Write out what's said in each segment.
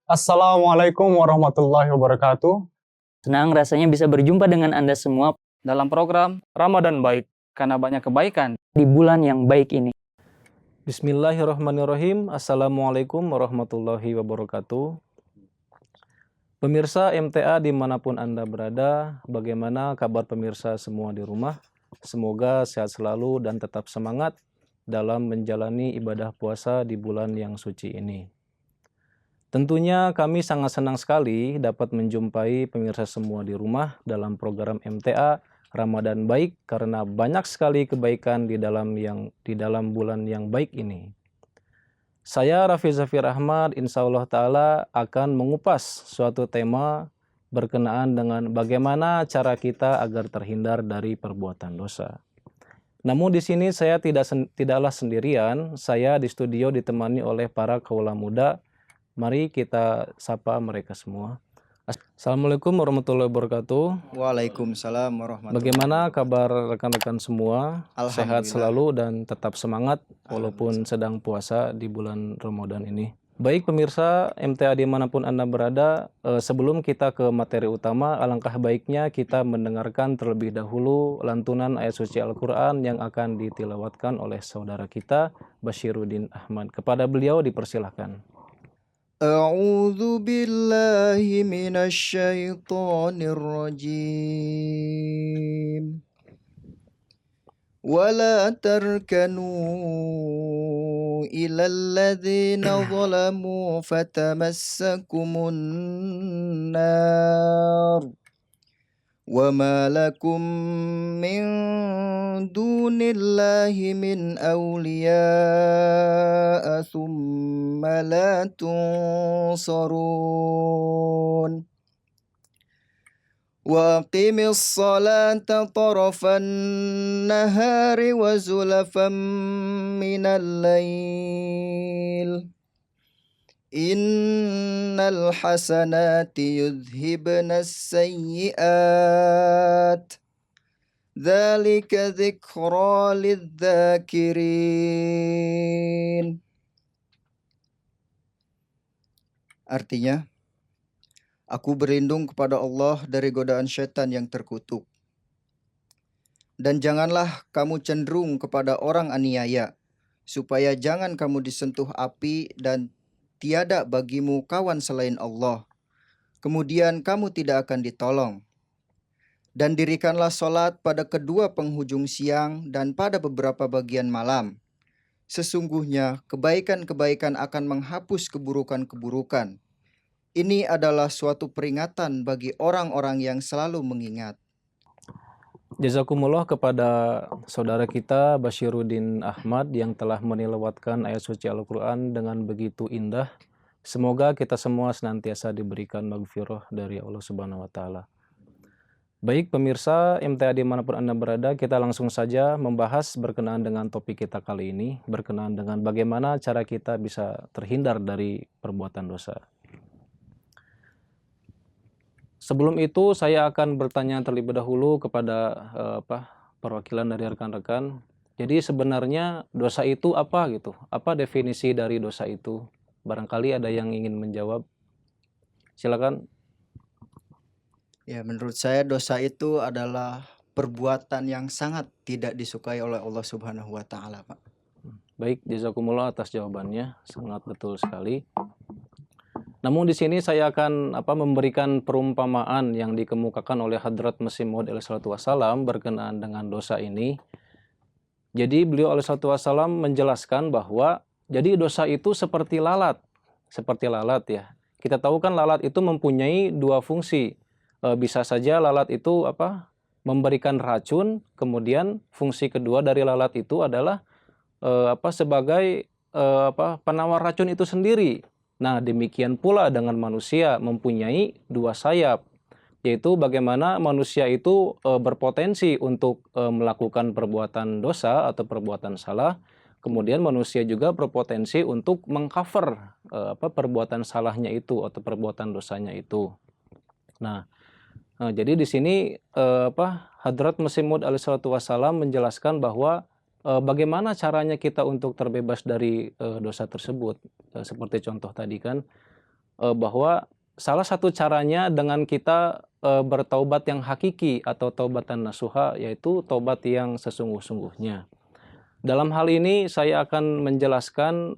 Assalamualaikum warahmatullahi wabarakatuh. Senang rasanya bisa berjumpa dengan Anda semua dalam program Ramadan Baik, karena banyak kebaikan di bulan yang baik ini. Bismillahirrahmanirrahim. Assalamualaikum warahmatullahi wabarakatuh. Pemirsa MTA dimanapun Anda berada, bagaimana kabar pemirsa semua di rumah? Semoga sehat selalu dan tetap semangat dalam menjalani ibadah puasa di bulan yang suci ini. Tentunya kami sangat senang sekali dapat menjumpai pemirsa semua di rumah dalam program MTA Ramadan Baik karena banyak sekali kebaikan di dalam bulan yang baik ini. Saya Raffi Zafir Ahmad insya Allah Ta'ala akan mengupas suatu tema berkenaan dengan bagaimana cara kita agar terhindar dari perbuatan dosa. Namun di sini saya tidaklah sendirian, saya di studio ditemani oleh para kaula muda. Mari kita sapa mereka semua. Assalamualaikum warahmatullahi wabarakatuh. Waalaikumsalam warahmatullahi Bagaimana kabar rekan-rekan semua? Sehat selalu dan tetap semangat walaupun sedang puasa di bulan Ramadan ini. Baik pemirsa MTA dimanapun Anda berada, sebelum kita ke materi utama, alangkah baiknya kita mendengarkan terlebih dahulu lantunan ayat suci Al-Quran yang akan ditilawatkan oleh saudara kita Bashiruddin Ahmad. Kepada beliau dipersilahkan. A'udzu billahi minasy syaithanir rajim. Wala tarkanu ilal ladzina zalamu fatamassakumun nar. وَمَا لَكُمْ مِنْ دُونِ اللَّهِ مِنْ أَوْلِيَاءَ ثُمَّ لَا تُنصَرُونَ وَأَقِمِ الصَّلَاةَ طَرَفَ النَّهَارِ وَزُلَفًا مِنَ اللَّيْلِ Innal hasanati yudhibna as-sayyi'at Dzalika dzikra lidzakirin. Artinya, aku berlindung kepada Allah dari godaan syaitan yang terkutuk. Dan janganlah kamu cenderung kepada orang aniaya, supaya jangan kamu disentuh api dan tiada bagimu kawan selain Allah. Kemudian kamu tidak akan ditolong. Dan dirikanlah solat pada kedua penghujung siang dan pada beberapa bagian malam. Sesungguhnya kebaikan-kebaikan akan menghapus keburukan-keburukan. Ini adalah suatu peringatan bagi orang-orang yang selalu mengingat. Jazakumullah kepada saudara kita Bashiruddin Ahmad yang telah menilawatkan ayat suci Al-Quran dengan begitu indah. Semoga kita semua senantiasa diberikan maghfirah dari Allah Subhanahu wa Ta'ala. Baik pemirsa MTA dimanapun Anda berada, kita langsung saja membahas berkenaan dengan topik kita kali ini, berkenaan dengan bagaimana cara kita bisa terhindar dari perbuatan dosa. Sebelum itu saya akan bertanya terlebih dahulu kepada perwakilan dari rekan-rekan. Jadi sebenarnya dosa itu apa gitu? Apa definisi dari dosa itu? Barangkali ada yang ingin menjawab. Silakan. Ya, menurut saya dosa itu adalah perbuatan yang sangat tidak disukai oleh Allah Subhanahu wa Ta'ala, Pak. Baik, jazakumullah atas jawabannya. Sangat betul sekali. Namun di sini saya akan memberikan perumpamaan yang dikemukakan oleh Hadrat Masih Maud alaihissalam berkenaan dengan dosa ini. Jadi beliau alaihissalam menjelaskan bahwa jadi dosa itu seperti lalat ya. Kita tahu kan lalat itu mempunyai dua fungsi. Bisa saja lalat itu memberikan racun, kemudian fungsi kedua dari lalat itu adalah sebagai penawar racun itu sendiri. Nah, demikian pula dengan manusia mempunyai dua sayap, yaitu bagaimana manusia itu berpotensi untuk melakukan perbuatan dosa atau perbuatan salah, kemudian manusia juga berpotensi untuk mengcover perbuatan salahnya itu atau perbuatan dosanya itu. Nah, jadi di sini Hadrat Masih Maud alaihissalam menjelaskan bahwa bagaimana caranya kita untuk terbebas dari dosa tersebut. Seperti contoh tadi kan, bahwa salah satu caranya dengan kita bertaubat yang hakiki atau taubatan nasuha, yaitu taubat yang sesungguh-sungguhnya. Dalam hal ini saya akan menjelaskan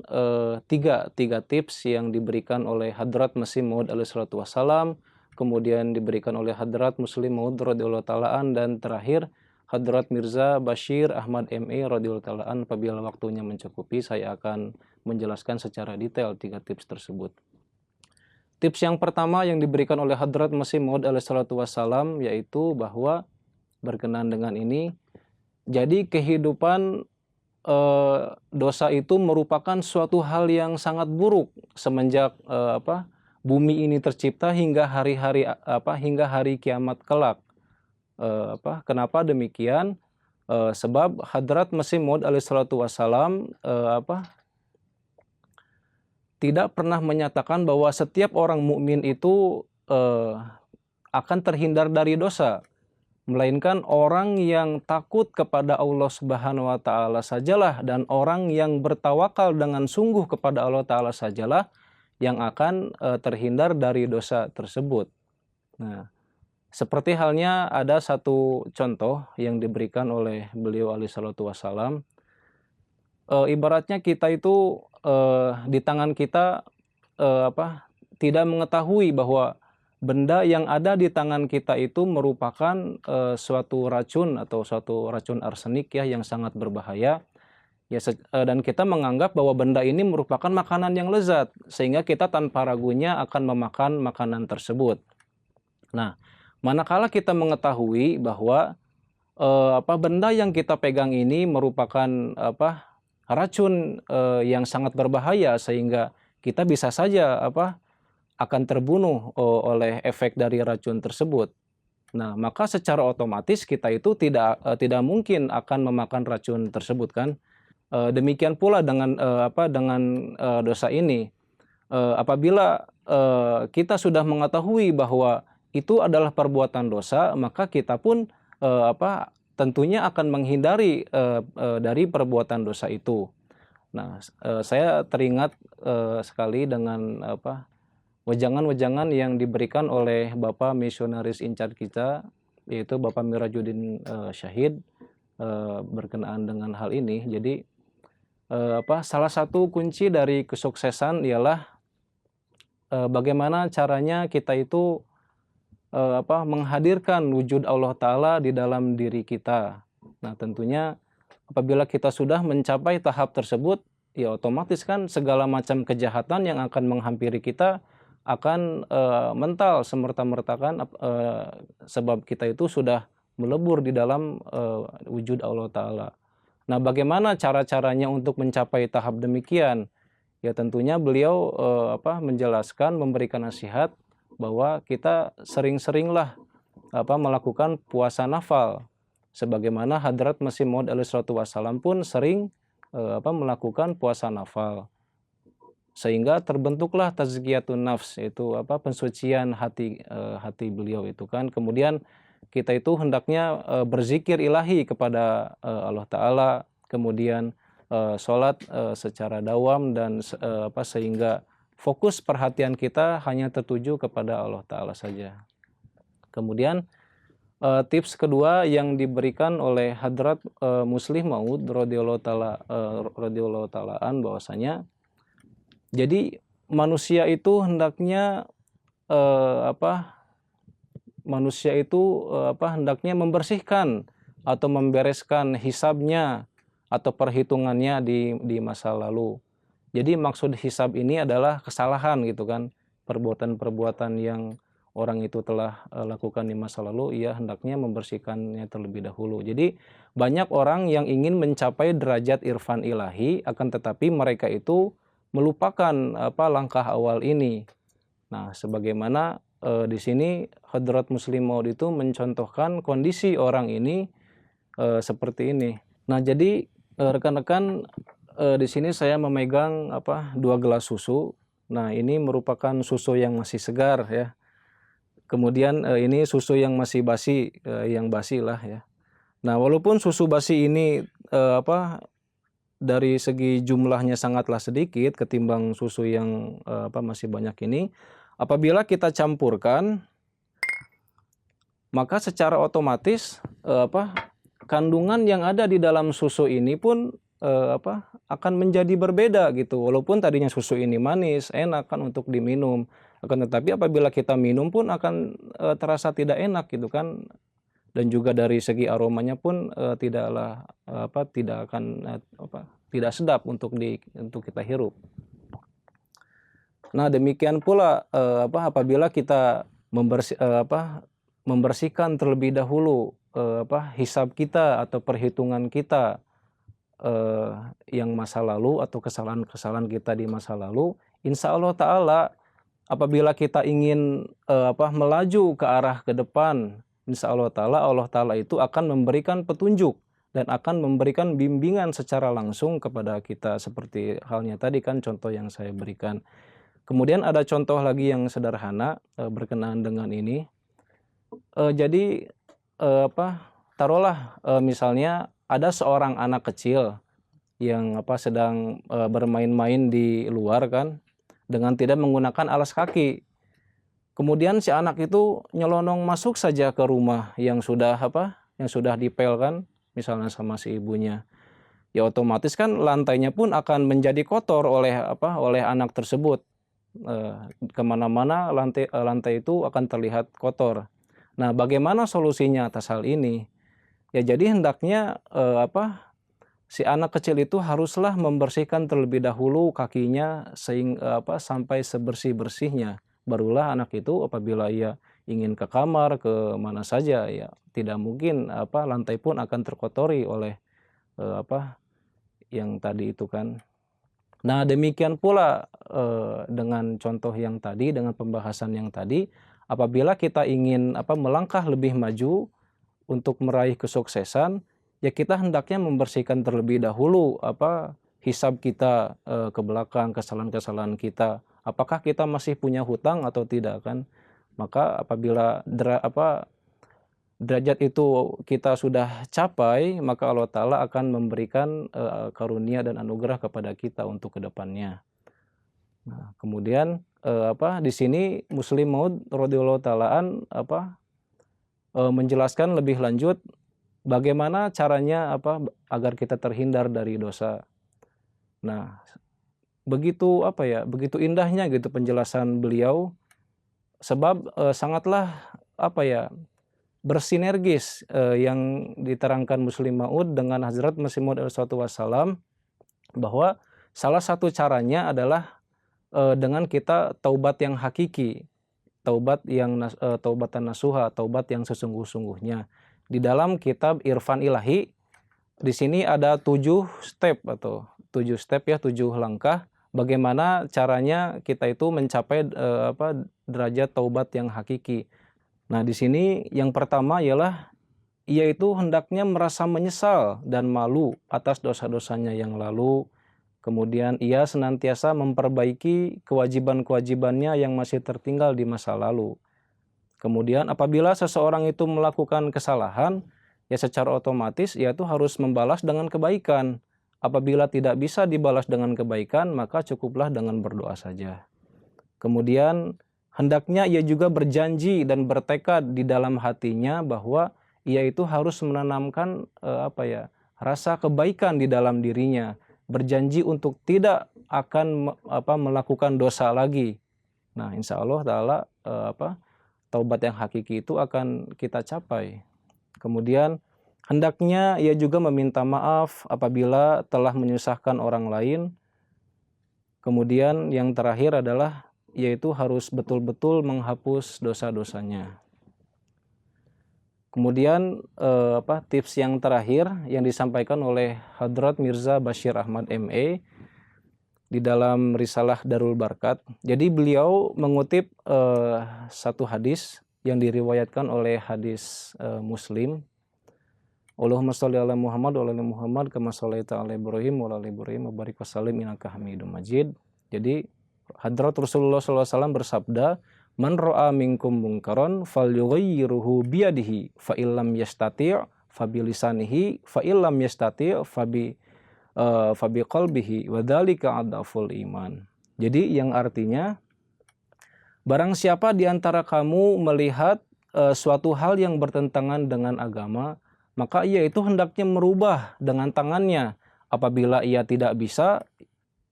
tiga tips yang diberikan oleh Hadrat Masih Maud alaihissalatu wassalam, kemudian diberikan oleh Hadrat Muslim Maud radhiyallahu taalaan, dan terakhir Hadrat Mirza Bashir Ahmad MA radhiyallahu taalaan. Apabila waktunya mencukupi, saya akan menjelaskan secara detail tiga tips tersebut. Tips yang pertama yang diberikan oleh Hadrat Masih Maud alaihissalatu wassalam yaitu bahwa berkenaan dengan ini, jadi kehidupan dosa itu merupakan suatu hal yang sangat buruk semenjak bumi ini tercipta hingga hari kiamat kelak. Kenapa demikian? Sebab Hadrat Masih Maud alaihissalatu wassalam tidak pernah menyatakan bahwa setiap orang mukmin itu akan terhindar dari dosa, melainkan orang yang takut kepada Allah Subhanahu wa taala sajalah, dan orang yang bertawakal dengan sungguh kepada Allah taala sajalah yang akan terhindar dari dosa tersebut. Nah, seperti halnya ada satu contoh yang diberikan oleh beliau alaihi salatu wassalam. Ibaratnya kita itu di tangan kita tidak mengetahui bahwa benda yang ada di tangan kita itu merupakan suatu racun atau suatu racun arsenik ya, yang sangat berbahaya ya, dan kita menganggap bahwa benda ini merupakan makanan yang lezat sehingga kita tanpa ragunya akan memakan makanan tersebut. Nah, manakala kita mengetahui bahwa benda yang kita pegang ini merupakan racun yang sangat berbahaya sehingga kita bisa saja akan terbunuh oleh efek dari racun tersebut. Nah, maka secara otomatis kita itu tidak mungkin akan memakan racun tersebut kan. Demikian pula dengan dosa ini. Apabila kita sudah mengetahui bahwa itu adalah perbuatan dosa, maka kita pun tentunya akan menghindari dari perbuatan dosa itu. Nah, saya teringat sekali dengan wejangan-wejangan yang diberikan oleh Bapak misionaris in charge kita, yaitu Bapak Mirajuddin Syahid, berkenaan dengan hal ini. Jadi salah satu kunci dari kesuksesan ialah bagaimana caranya kita itu menghadirkan wujud Allah Ta'ala di dalam diri kita. Nah, tentunya apabila kita sudah mencapai tahap tersebut, ya otomatis kan segala macam kejahatan yang akan menghampiri kita akan mental semerta-merta kan, sebab kita itu sudah melebur di dalam wujud Allah Ta'ala. Nah, bagaimana cara-caranya untuk mencapai tahap demikian? Ya tentunya beliau menjelaskan, memberikan nasihat bahwa kita sering-seringlah melakukan puasa nafal, sebagaimana Hadrat Masih Maud alaihissalatu wassalam pun sering melakukan puasa nafal, sehingga terbentuklah tazkiyatun nafs, yaitu pensucian hati beliau itu kan. Kemudian kita itu hendaknya berzikir ilahi kepada Allah Ta'ala, kemudian sholat secara dawam, dan sehingga fokus perhatian kita hanya tertuju kepada Allah Ta'ala saja. Kemudian tips kedua yang diberikan oleh Hadrat Muslim Maud radhiyallahu taalaan, bahwasanya jadi manusia itu hendaknya hendaknya membersihkan atau membereskan hisabnya atau perhitungannya di masa lalu. Jadi maksud hisab ini adalah kesalahan gitu kan, perbuatan-perbuatan yang orang itu telah lakukan di masa lalu, ia hendaknya membersihkannya terlebih dahulu. Jadi banyak orang yang ingin mencapai derajat irfan ilahi, akan tetapi mereka itu melupakan langkah awal ini. Nah, sebagaimana di sini Hadrat Muslim Maud itu mencontohkan kondisi orang ini seperti ini. Nah, jadi rekan-rekan, di sini saya memegang 2 gelas susu. Nah, ini merupakan susu yang masih segar ya. Kemudian ini susu yang masih basi, yang basi lah ya. Nah, walaupun susu basi ini dari segi jumlahnya sangatlah sedikit ketimbang susu yang masih banyak ini. Apabila kita campurkan, maka secara otomatis kandungan yang ada di dalam susu ini pun akan menjadi berbeda gitu. Walaupun tadinya susu ini manis, enak kan untuk diminum, akan tetapi apabila kita minum pun akan terasa tidak enak gitu kan. Dan juga dari segi aromanya pun tidak sedap untuk kita hirup. Nah, demikian pula apabila kita membersihkan terlebih dahulu hisab kita atau perhitungan kita yang masa lalu atau kesalahan-kesalahan kita di masa lalu, insya Allah Ta'ala apabila kita ingin melaju ke arah ke depan, insya Allah Ta'ala itu akan memberikan petunjuk dan akan memberikan bimbingan secara langsung kepada kita, seperti halnya tadi kan contoh yang saya berikan. Kemudian ada contoh lagi yang sederhana berkenaan dengan ini. Jadi taruhlah misalnya ada seorang anak kecil yang sedang bermain-main di luar kan dengan tidak menggunakan alas kaki. Kemudian si anak itu nyelonong masuk saja ke rumah yang sudah dipel kan misalnya sama si ibunya. Ya otomatis kan lantainya pun akan menjadi kotor oleh anak tersebut. Kemana-mana lantai itu akan terlihat kotor. Nah, bagaimana solusinya atas hal ini? Ya jadi hendaknya si anak kecil itu haruslah membersihkan terlebih dahulu kakinya sampai sebersih-bersihnya. Barulah anak itu apabila ia ingin ke kamar, ke mana saja, ya tidak mungkin lantai pun akan terkotori oleh yang tadi itu kan. Nah, demikian pula dengan contoh yang tadi, dengan pembahasan yang tadi, apabila kita ingin melangkah lebih maju untuk meraih kesuksesan, ya kita hendaknya membersihkan terlebih dahulu hisab kita ke belakang, kesalahan-kesalahan kita. Apakah kita masih punya hutang atau tidak kan? Maka apabila derajat itu kita sudah capai, maka Allah Ta'ala akan memberikan karunia dan anugerah kepada kita untuk kedepannya. Nah, kemudian di sini Muslim Maud radhiyallahu ta'alaan menjelaskan lebih lanjut bagaimana caranya agar kita terhindar dari dosa. Nah, begitu indahnya gitu penjelasan beliau, sebab sangatlah bersinergis yang diterangkan Muslim Maud dengan Hazrat Masih Maud alaihissalam, bahwa salah satu caranya adalah dengan kita taubat yang hakiki, taubatan nasuha, taubat yang sesungguh-sungguhnya. Di dalam kitab Irfan Ilahi, di sini ada 7 step atau 7 langkah bagaimana caranya kita itu mencapai derajat taubat yang hakiki. Nah, di sini yang pertama ialah ia itu hendaknya merasa menyesal dan malu atas dosa-dosanya yang lalu. Kemudian ia senantiasa memperbaiki kewajiban-kewajibannya yang masih tertinggal di masa lalu. Kemudian apabila seseorang itu melakukan kesalahan, ya secara otomatis ia itu harus membalas dengan kebaikan. Apabila tidak bisa dibalas dengan kebaikan, maka cukuplah dengan berdoa saja. Kemudian hendaknya ia juga berjanji dan bertekad di dalam hatinya bahwa ia itu harus menanamkan rasa kebaikan di dalam dirinya, berjanji untuk tidak akan melakukan dosa lagi. Nah, insya Allah Ta'ala taubat yang hakiki itu akan kita capai. Kemudian hendaknya ia juga meminta maaf apabila telah menyusahkan orang lain. Kemudian yang terakhir adalah yaitu harus betul-betul menghapus dosa-dosanya. Kemudian tips yang terakhir yang disampaikan oleh Hadrat Mirza Bashir Ahmad MA di dalam risalah Darul Barkat. Jadi beliau mengutip satu hadis yang diriwayatkan oleh hadis Muslim. Allahumma sholli ala Muhammad wa ala Muhammad kama shallaita ala Ibrahim wa ala Ibrahim wa barik wa sallim innaka Hamidum Majid. Jadi Hadrat Rasulullah SAW bersabda, man ra'a minkum munkaran falyughayyirhu biyadihi fa illam yastati' fa bilisanihi fa illam yastati' fa bi fabiqalbihi wa dzalika adaful iman. Jadi yang artinya barang siapa di antara kamu melihat suatu hal yang bertentangan dengan agama, maka ia itu hendaknya merubah dengan tangannya. Apabila ia tidak bisa,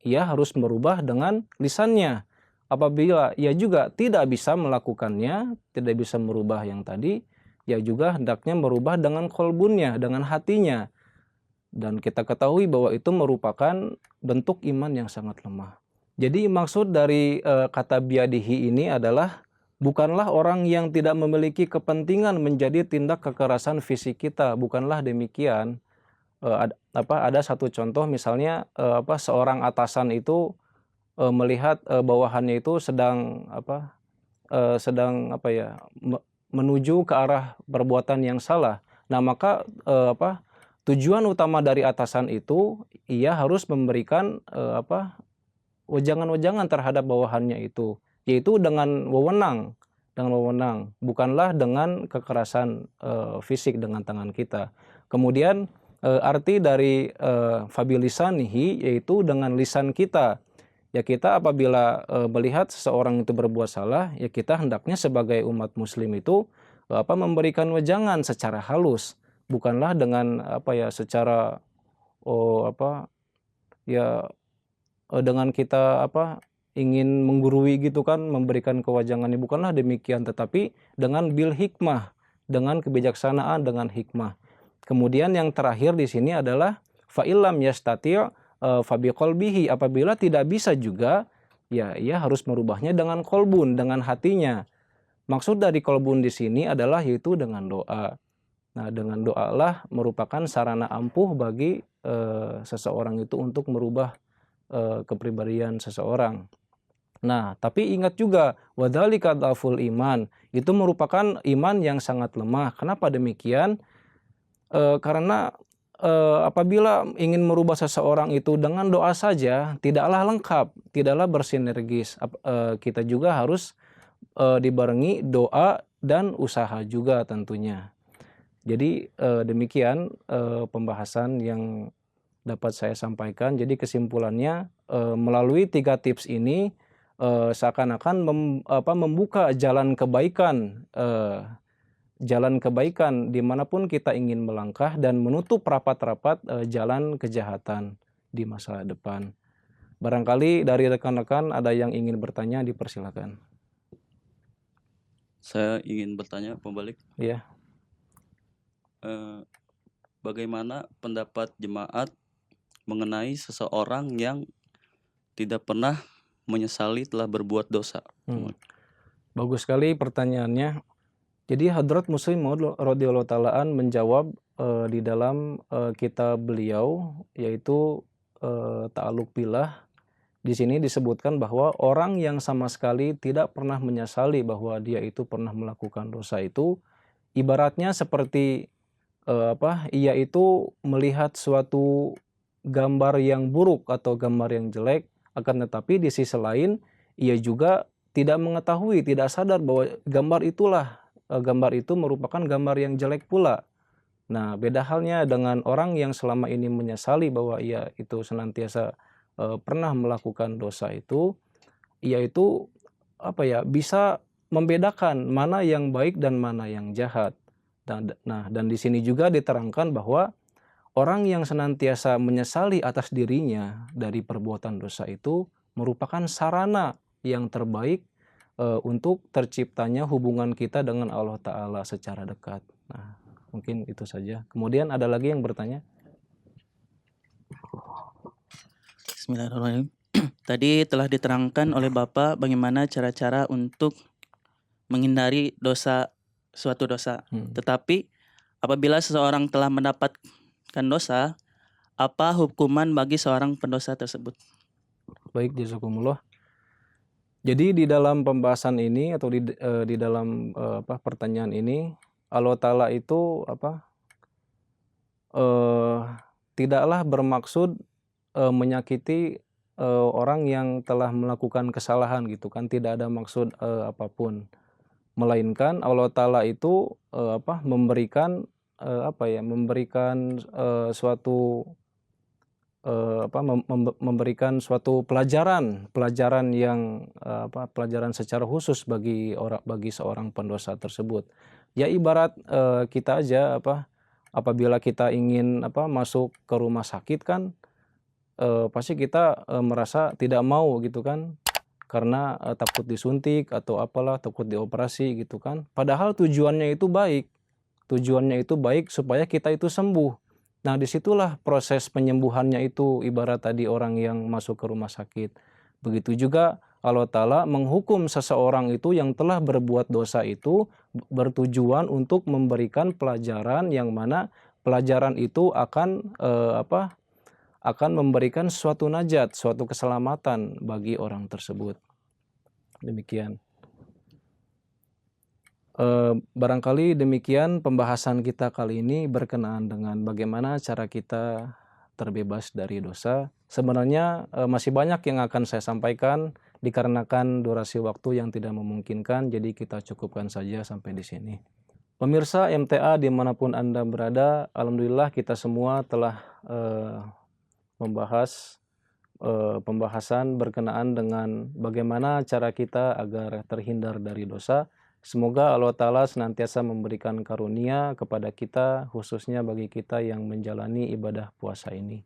ia harus merubah dengan lisannya. Apabila ia juga tidak bisa melakukannya, tidak bisa merubah yang tadi, ia juga hendaknya merubah dengan kolbunnya, dengan hatinya. Dan kita ketahui bahwa itu merupakan bentuk iman yang sangat lemah. Jadi maksud dari kata biadihi ini adalah bukanlah orang yang tidak memiliki kepentingan menjadi tindak kekerasan fisik kita, bukanlah demikian. Ada satu contoh misalnya seorang atasan itu melihat bawahannya itu sedang menuju ke arah perbuatan yang salah. Nah, maka tujuan utama dari atasan itu ia harus memberikan wejangan-wejangan terhadap bawahannya itu, yaitu dengan wewenang, bukanlah dengan kekerasan fisik dengan tangan kita. Kemudian arti dari fabilisanihi yaitu dengan lisan kita. Ya kita apabila melihat seseorang itu berbuat salah, ya kita hendaknya sebagai umat muslim itu memberikan wejangan secara halus, bukanlah dengan secara dengan kita ingin menggurui gitu kan, memberikan kewajangannya, bukanlah demikian, tetapi dengan bil hikmah, dengan kebijaksanaan, dengan hikmah. Kemudian yang terakhir di sini adalah fa'ilam yastati' fabiqalbihi, apabila tidak bisa juga ya ia harus merubahnya dengan kolbun, dengan hatinya. Maksud dari kolbun di sini adalah yaitu dengan doa. Nah, dengan doalah merupakan sarana ampuh bagi seseorang itu untuk merubah kepribadian seseorang. Nah, tapi ingat juga wadzalika dhaful iman, itu merupakan iman yang sangat lemah. Kenapa demikian? Karena apabila ingin merubah seseorang itu dengan doa saja tidaklah lengkap, tidaklah bersinergis. Kita juga harus dibarengi doa dan usaha juga tentunya. Jadi demikian pembahasan yang dapat saya sampaikan. Jadi kesimpulannya melalui 3 tips ini seakan-akan membuka jalan kebaikan dimanapun kita ingin melangkah dan menutup rapat-rapat jalan kejahatan di masa depan. Barangkali dari rekan-rekan ada yang ingin bertanya, dipersilakan. Saya ingin bertanya pembalik. Ya. Bagaimana pendapat jemaat mengenai seseorang yang tidak pernah menyesali telah berbuat dosa? Bagus sekali pertanyaannya. Jadi Hadrat Muslim Maud radhiyallahu taalaan menjawab di dalam kitab beliau yaitu Ta'alluq Billah. Di sini disebutkan bahwa orang yang sama sekali tidak pernah menyesali bahwa dia itu pernah melakukan dosa itu ibaratnya seperti ia itu melihat suatu gambar yang buruk atau gambar yang jelek, akan tetapi di sisi lain ia juga tidak mengetahui, tidak sadar bahwa gambar itu merupakan gambar yang jelek pula. Nah, beda halnya dengan orang yang selama ini menyesali bahwa ia itu senantiasa pernah melakukan dosa itu, ia itu bisa membedakan mana yang baik dan mana yang jahat. Dan di sini juga diterangkan bahwa orang yang senantiasa menyesali atas dirinya dari perbuatan dosa itu merupakan sarana yang terbaik untuk terciptanya hubungan kita dengan Allah Ta'ala secara dekat. Nah, mungkin itu saja. Kemudian ada lagi yang bertanya? Bismillahirrahmanirrahim. Tadi telah diterangkan oleh Bapak bagaimana cara-cara untuk menghindari suatu dosa. Tetapi apabila seseorang telah mendapatkan dosa, apa hukuman bagi seorang pendosa tersebut? Baik, jazakumullah. Jadi di dalam pembahasan ini atau di dalam pertanyaan ini, Allah Ta'ala itu tidaklah bermaksud menyakiti orang yang telah melakukan kesalahan gitu kan, tidak ada maksud apapun, melainkan Allah Ta'ala itu memberikan suatu memberikan suatu pelajaran yang pelajaran secara khusus bagi seorang pendosa tersebut. Ya ibarat kita aja apabila kita ingin masuk ke rumah sakit kan pasti kita merasa tidak mau gitu kan, karena takut disuntik atau apalah, takut dioperasi gitu kan. Padahal tujuannya itu baik supaya kita itu sembuh. Nah disitulah proses penyembuhannya itu, ibarat tadi orang yang masuk ke rumah sakit. Begitu juga Allah Ta'ala menghukum seseorang itu yang telah berbuat dosa itu bertujuan untuk memberikan pelajaran, yang mana pelajaran itu akan akan memberikan suatu najat, suatu keselamatan bagi orang tersebut. Demikian. Barangkali demikian pembahasan kita kali ini berkenaan dengan bagaimana cara kita terbebas dari dosa. Sebenarnya masih banyak yang akan saya sampaikan, dikarenakan durasi waktu yang tidak memungkinkan, jadi kita cukupkan saja sampai di sini. Pemirsa MTA dimanapun Anda berada, alhamdulillah kita semua telah membahas pembahasan berkenaan dengan bagaimana cara kita agar terhindar dari dosa. Semoga Allah Ta'ala senantiasa memberikan karunia kepada kita, khususnya bagi kita yang menjalani ibadah puasa ini.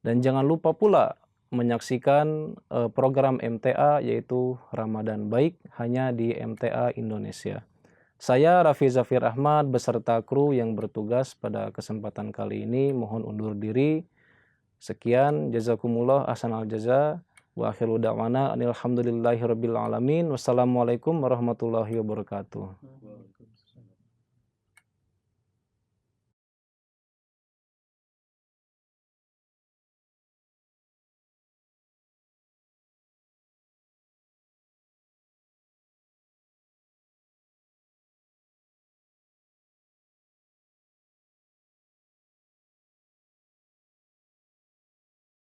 Dan jangan lupa pula menyaksikan program MTA yaitu Ramadan Baik hanya di MTA Indonesia. Saya Raffi Zafir Ahmad beserta kru yang bertugas pada kesempatan kali ini mohon undur diri. Sekian, jazakumullah ahsanal jaza. Wa akhiru da'wana alhamdulillahi rabbil alamin. Wassalamualaikum warahmatullahi wabarakatuh.